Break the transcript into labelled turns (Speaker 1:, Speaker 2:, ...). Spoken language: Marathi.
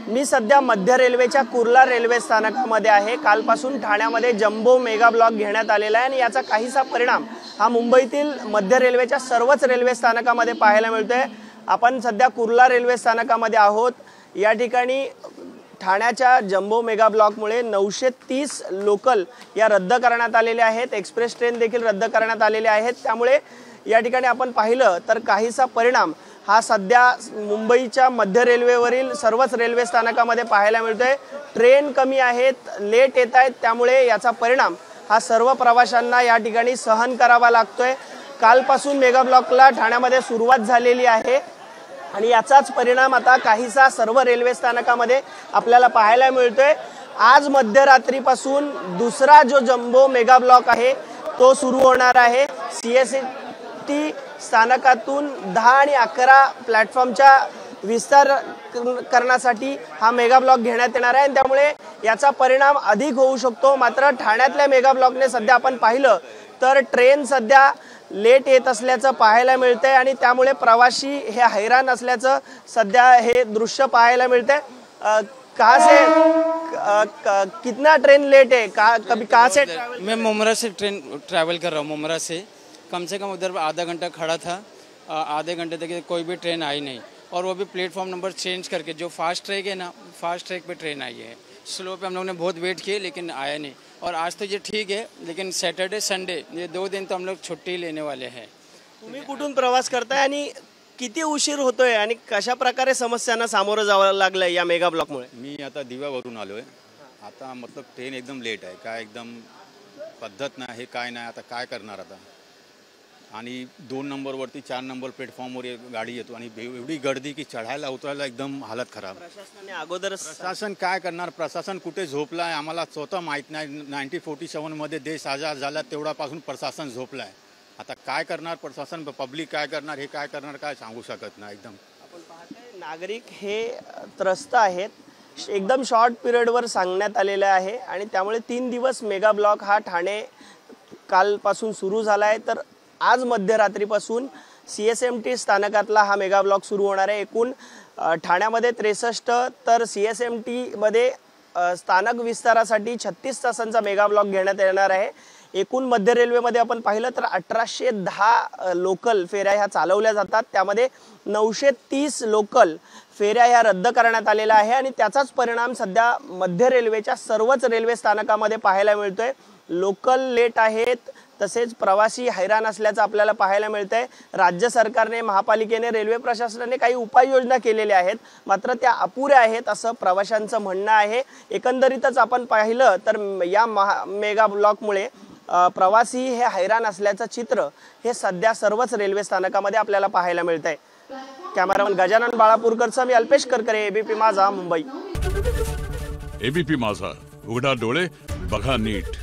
Speaker 1: मी सध्या मध्य रेल्वेच्या कुर्ला रेल्वे स्थानकामध्ये आहे। कालपासून ठाण्यामध्ये जम्बो मेगा ब्लॉक घेण्यात आलेला आहे आणि याचा काहीसा परिणाम हा मुंबईतील मध्य रेल्वेच्या सर्वच रेल्वे स्थानकामध्ये पाहायला मिळतोय। आपण सध्या कुर्ला रेल्वे स्थानकामध्ये आहोत। या ठिकाणी ठाण्याच्या जम्बो मेगा ब्लॉकमुळे 930 लोकल या रद्द करण्यात आलेले आहेत। एक्सप्रेस ट्रेन देखील रद्द करण्यात आलेले आहेत। त्यामुळे या ठिकाणी आपण पाहिलं तर काहीसा परिणाम हा सध्या मुंबईच्या मध्य रेल्वेवरील सर्वच रेल्वे स्थानकामध्ये पाहायला मिळतोय। ट्रेन कमी आहेत, लेट येत आहेत, त्यामुळे याचा परिणाम हा सर्व प्रवाशांना या ठिकाणी सहन करावा लागतोय। कालपासून मेगा ब्लॉकला ठाण्यामध्ये सुरुवात झालेली आहे आणि याचाच परिणाम आता काहीसा सर्व रेल्वे स्थानकामध्ये आपल्याला पाहायला मिळतोय। आज मध्यरात्रीपासून दुसरा जो जम्बो मेगा ब्लॉक आहे तो सुरू होणार आहे। सीएसटी स्थानकातून 10 आणि 11 प्लॅटफॉर्मच्या विस्तार करण्यासाठी हा मेगा ब्लॉक घेण्यात येणार आहे। त्यामुळे याचा परिणाम अधिक होऊ शकतो। मात्र ठाण्यातल्या मेगा ब्लॉकने सध्या आपण पाहिलं तर ट्रेन सध्या लेट येत असल्याचं पाहायला मिळतंय आणि त्यामुळे प्रवासी हे हैराण असल्याचं सध्या हे दृश्य पाहायला मिळतंय। कहाँ से कितना ट्रेन लेट है, कहाँ से?
Speaker 2: मैं मुमरा से ट्रैवल कर रहा हूँ। मुमरा से कम उधर आधा घंटा खड़ा था, आधे घंटे तक कोई भी ट्रेन आई नहीं और वो भी प्लेटफॉर्म नंबर चेंज करके जो फास्ट ट्रैक है ना, फास्ट ट्रैक पे ट्रेन आई है। स्लो पे हम लोग ने बहुत वेट किए लेकिन आया नहीं। और आज तो ये ठीक है, लेकिन सैटरडे संडे ये 2 दिन तो हम लोग छुट्टी लेने वाले हैं।
Speaker 1: तुम्ही कुठून प्रवास करताय आणि किती उशीर होतोय आणि कशा प्रकारे समस्यांना सामोरं जावं लागलंय या मेगा ब्लॉकमुळे?
Speaker 3: मी आता दिव्यावरून आलोय। आता मतलब ट्रेन एकदम लेट आहे, काय एकदम पद्धत नाही, काय नाही, आता काय करणार आता। आणि 2 नंबरवरती 4 नंबर प्लॅटफॉर्मवर गाडी येतो आणि एवढी गर्दी की चढायला उतरायला एकदम हालत खराब।
Speaker 1: प्रशासनाने अगोदर
Speaker 3: प्रशासन काय करणार? प्रशासन कुठे झोपलाय आम्हाला स्वतः माहित नाही। 1947 मध्ये देश आजाद झाला तेवढापासून प्रशासन झोपलाय। आता काय करणार प्रशासन? पब्लिक काय करणार? हे काय करणार काय सांगू शकत नाही। एकदम
Speaker 1: आपण पाहतोय नागरिक हे त्रस्त आहेत। एकदम शॉर्ट पिरियडवर सांगण्यात आलेलं आहे आणि त्यामुळे 3 दिवस मेगा ब्लॉक हा ठाणे कालपासून सुरू झाला आहे। तर आज मध्यरात्रीपासून सीएसएमटी स्थानकातला हा मेगा ब्लॉक सुरू होणार आहे। एकूण ठाण्यामध्ये 63 तर सीएसएमटी मध्ये स्थानक विस्तारासाठी 36 तासांचा मेगा ब्लॉक घेण्यात येणार आहे। एकूण मध्य रेल्वेमध्ये आपण पाहिलं तर 1810 लोकल फेऱ्या ह्या चालवल्या जातात। त्यामध्ये 930 लोकल फेऱ्या ह्या रद्द करण्यात आलेल्या आहे आणि त्याचाच परिणाम सध्या मध्य रेल्वेच्या सर्वच रेल्वे स्थानकामध्ये पाहायला मिळतोय। लोकल लेट आहेत, तसेच प्रवासी हैराण असल्याचं आपल्याला पाहायला मिळतंय। राज्य सरकारने, महापालिकेने, रेल्वे प्रशासनाने काही उपाययोजना केलेल्या आहेत, मात्र त्या अपुऱ्या आहेत असं प्रवाशांचं म्हणणं आहे। एकंदरीतच आपण पाहिलं तर या मेगा ब्लॉकमुळे प्रवासी हे हैराण असल्याचं चित्र हे सध्या सर्वच रेल्वे स्थानकामध्ये आपल्याला पाहायला मिळतंय। कॅमेरामन गजानन बाळापूरकरचा मी अल्पेश करकरे, एबीपी माझा, मुंबई।
Speaker 4: एबीपी माझा, उघडा डोळे बघा नीट।